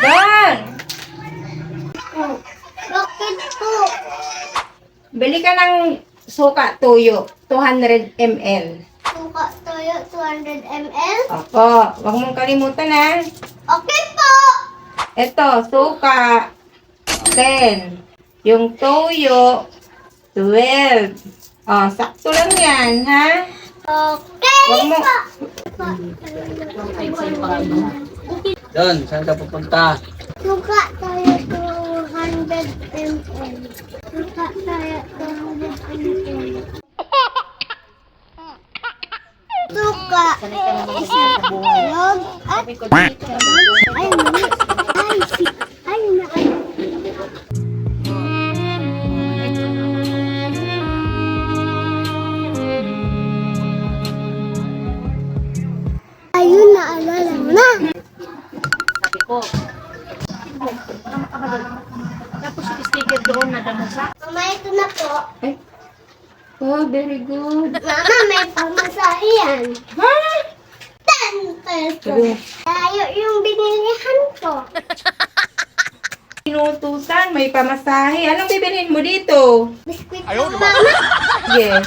Dan! Bakit po? Bili ka ng suka tuyo. 200 ml. Suka toyo 200 ml? Opo. Huwag mong kalimutan ha. Okay po! Ito, suka. 10. Yung toyo, 12. Oh, sakto lang yan, ha? Okay Huwag mo. po! Doon, saan ka pupunta? Suka tayo 200 ml. Suka tayo 200 ml. Suka isang bilog at ay, ay, ayun, naalala mo na. Sabi ko. Tapos yung sticker doon na damasa. Mama, ito na po. Oh, very good. Mama, may pamasahe yan. Ha? 10 pesos. Tayo yung binilihan ko. Inutusan, may pamasahe. Anong bibilhin mo dito? Biskwit po, Mama. Yes.